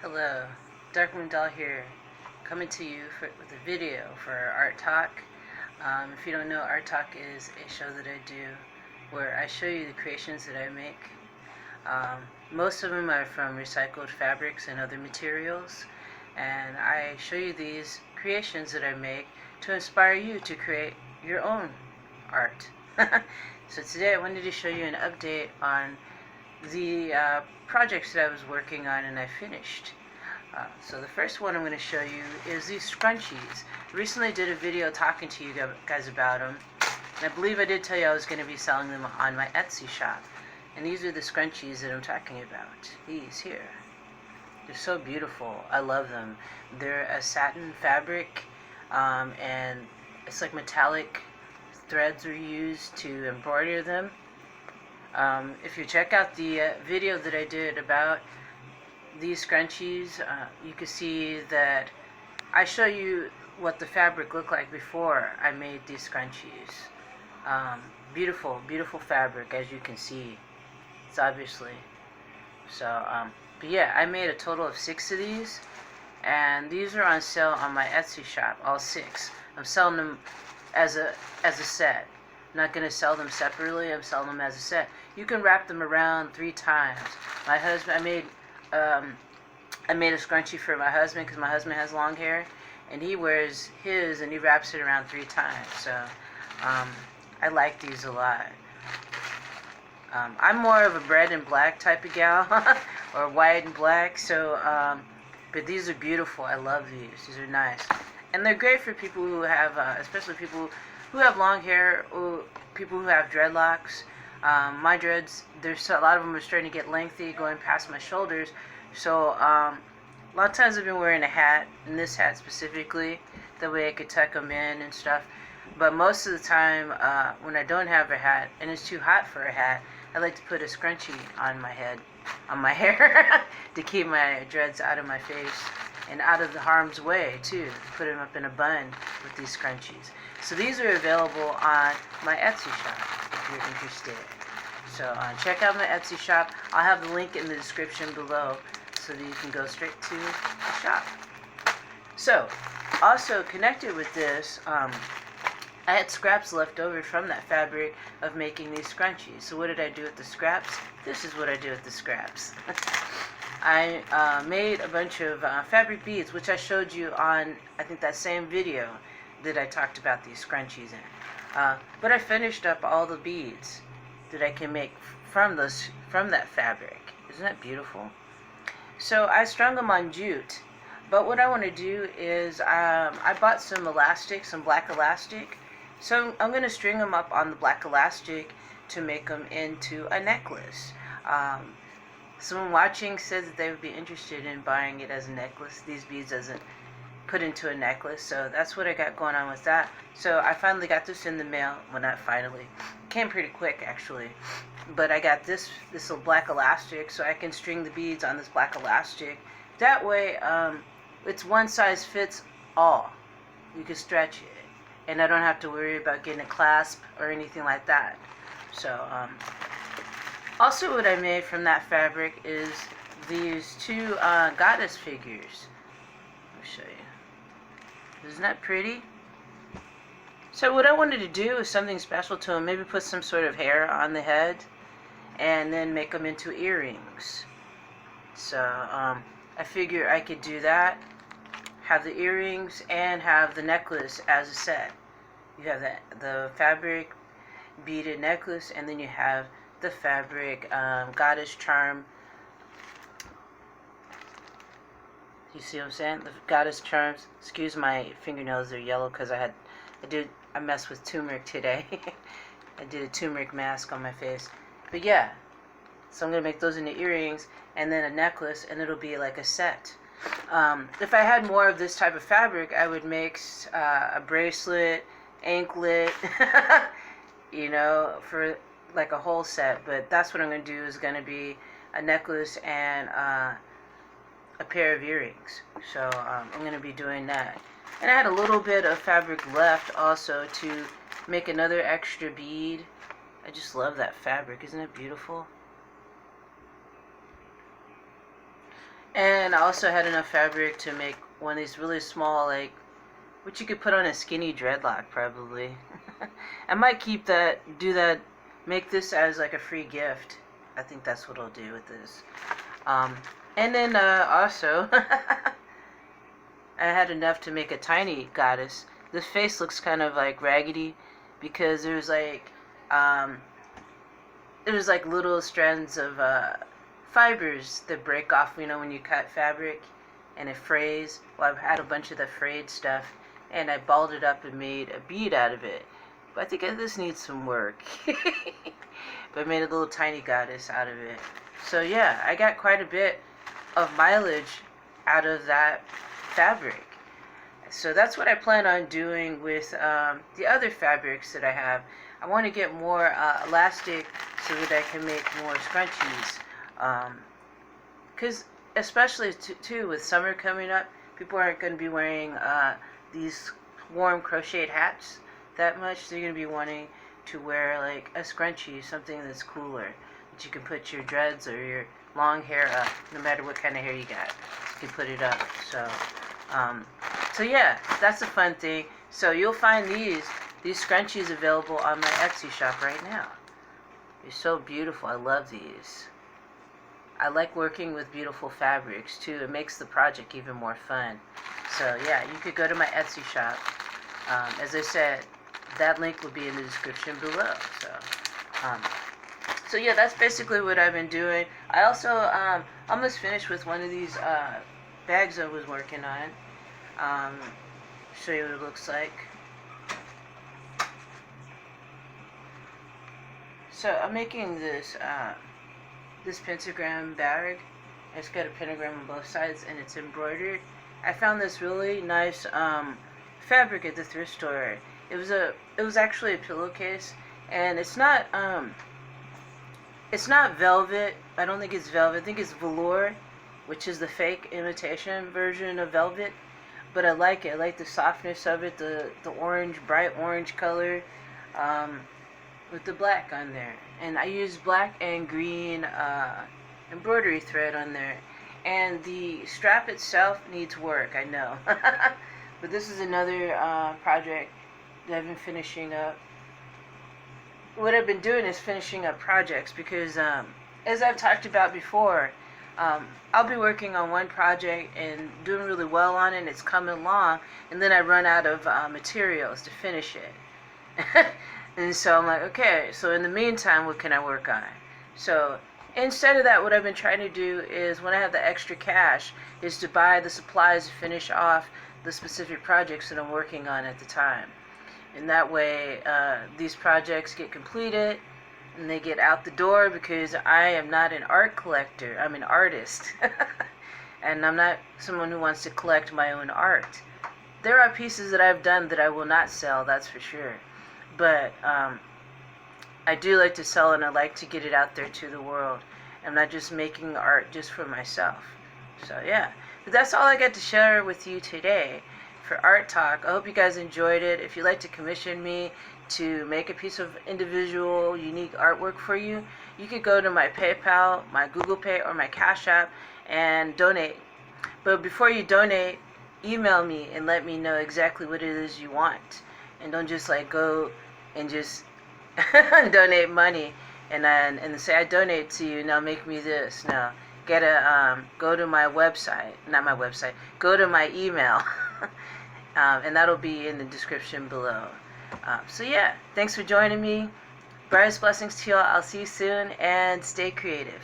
Hello, Darkmoon Doll here, coming to you with a video for Art Talk. If you don't know, Art Talk is a show that I do where I show you the creations that I make. Most of them are from recycled fabrics and other materials, and I show you these creations that I make to inspire you to create your own art. So today I wanted to show you an update on the projects that I was working on and I finished. So the first one I'm going to show you is these scrunchies. I recently did a video talking to you guys about them, and I believe I did tell you I was going to be selling them on my Etsy shop. And these are the scrunchies that I'm talking about. These here. They're so beautiful. I love them. They're a satin fabric, and it's like metallic threads are used to embroider them. If you check out the video that I did about these scrunchies, you can see that I show you what the fabric looked like before I made these scrunchies. Beautiful, beautiful fabric, as you can see. It's obviously. So, but yeah, I made a total of 6 of these, and these are on sale on my Etsy shop, all 6. I'm selling them as a set. I'm not going to sell them separately. I'm selling them as a set. You can wrap them around 3 times. My husband, I made a scrunchie for my husband because my husband has long hair, and he wears his and he wraps it around 3 times. So I like these a lot. I'm more of a red and black type of gal, or white and black. So, but these are beautiful. I love these. These are nice, and they're great for people who have, especially people who have long hair, or people who have dreadlocks. My dreads, there's a lot of them are starting to get lengthy, going past my shoulders. So a lot of times I've been wearing a hat, and this hat specifically, that way I could tuck them in and stuff. But most of the time, when I don't have a hat and it's too hot for a hat, I like to put a scrunchie on my head, on my hair, to keep my dreads out of my face and out of the harm's way too. Put them up in a bun with these scrunchies. So these are available on my Etsy shop if you're interested. So check out my Etsy shop. I'll have the link in the description below so that you can go straight to the shop. So, also connected with this, I had scraps left over from that fabric of making these scrunchies. So what did I do with the scraps? This is what I do with the scraps. I made a bunch of fabric beads, which I showed you on, I think, that same video that I talked about these scrunchies in. But I finished up all the beads that I can make from that fabric. Isn't that beautiful? So I strung them on jute. But what I want to do is I bought some elastic, some black elastic. So I'm going to string them up on the black elastic to make them into a necklace. Someone watching says that they would be interested in buying it as a necklace, these beads as a put into a necklace. So that's what I got going on with that. So I finally got this in the mail. Well, not finally. It came pretty quick, actually. But I got this little black elastic, so I can string the beads on this black elastic. That way, it's one size fits all. You can stretch it, and I don't have to worry about getting a clasp or anything like that. So, also what I made from that fabric is these 2 goddess figures. Let me show you. Isn't that pretty? So what I wanted to do is something special to them. Maybe put some sort of hair on the head, and then make them into earrings. So I figure I could do that. Have the earrings and have the necklace as a set. You have the fabric beaded necklace, and then you have the fabric goddess charm. You see what I'm saying? The goddess charms. Excuse my fingernails, they're yellow because I messed with turmeric today. I did a turmeric mask on my face. But yeah, so I'm going to make those into earrings and then a necklace, and it'll be like a set. If I had more of this type of fabric, I would make a bracelet, anklet, you know, for like a whole set. But that's what I'm going to do, is going to be a necklace and a pair of earrings. So I'm going to be doing that. And I had a little bit of fabric left also to make another extra bead. I just love that fabric. Isn't it beautiful? And I also had enough fabric to make one of these really small, like, what you could put on a skinny dreadlock, probably. I might keep that, do that, make this as like a free gift. I think that's what I'll do with this. And then also, I had enough to make a tiny goddess. This face looks kind of like raggedy because there's like little strands of fibers that break off, you know, when you cut fabric and it frays. Well, I've had a bunch of the frayed stuff and I balled it up and made a bead out of it. But I think this needs some work. But I made a little tiny goddess out of it. So yeah, I got quite a bit of mileage out of that fabric. So that's what I plan on doing with the other fabrics that I have. I want to get more elastic so that I can make more scrunchies. Because especially too with summer coming up, people aren't going to be wearing these warm crocheted hats that much. They're going to be wanting to wear like a scrunchie, something that's cooler, that you can put your dreads or your long hair up, no matter what kind of hair you got. You can put it up. So yeah, that's a fun thing. So you'll find these scrunchies available on my Etsy shop right now. They're so beautiful. I love these. I like working with beautiful fabrics too. It makes the project even more fun. So yeah, you could go to my Etsy shop. As I said, that link will be in the description below. So yeah, that's basically what I've been doing. I also almost finished with one of these bags I was working on. Show you what it looks like. So I'm making this this Pentagram bag. It's got a pentagram on both sides and it's embroidered. I found this really nice fabric at the thrift store. It was actually a pillowcase, and it's not velvet. I don't think it's velvet. I think it's velour, which is the fake imitation version of velvet. But I like it. I like the softness of it, the orange, bright orange color, with the black on there. And I use black and green embroidery thread on there. And the strap itself needs work, I know. But this is another project that I've been finishing up. What I've been doing is finishing up projects because, as I've talked about before, I'll be working on one project and doing really well on it, and it's coming along, and then I run out of materials to finish it. And so I'm like, okay, so in the meantime, what can I work on? So instead of that, what I've been trying to do is, when I have the extra cash, is to buy the supplies to finish off the specific projects that I'm working on at the time. And that way, these projects get completed and they get out the door, because I am not an art collector. I'm an artist. And I'm not someone who wants to collect my own art. There are pieces that I've done that I will not sell, that's for sure. But I do like to sell, and I like to get it out there to the world. I'm not just making art just for myself. So yeah, but that's all I got to share with you today for Art Talk. I hope you guys enjoyed it. If you'd like to commission me to make a piece of individual, unique artwork for you, you could go to my PayPal, my Google Pay, or my Cash App and donate. But before you donate, email me and let me know exactly what it is you want. And don't just like go and just donate money and say, I donate to you, now make me this. No, go to my website, not my website, go to my email. And that'll be in the description below. So yeah, thanks for joining me. Brightest blessings to y'all. I'll see you soon, and stay creative.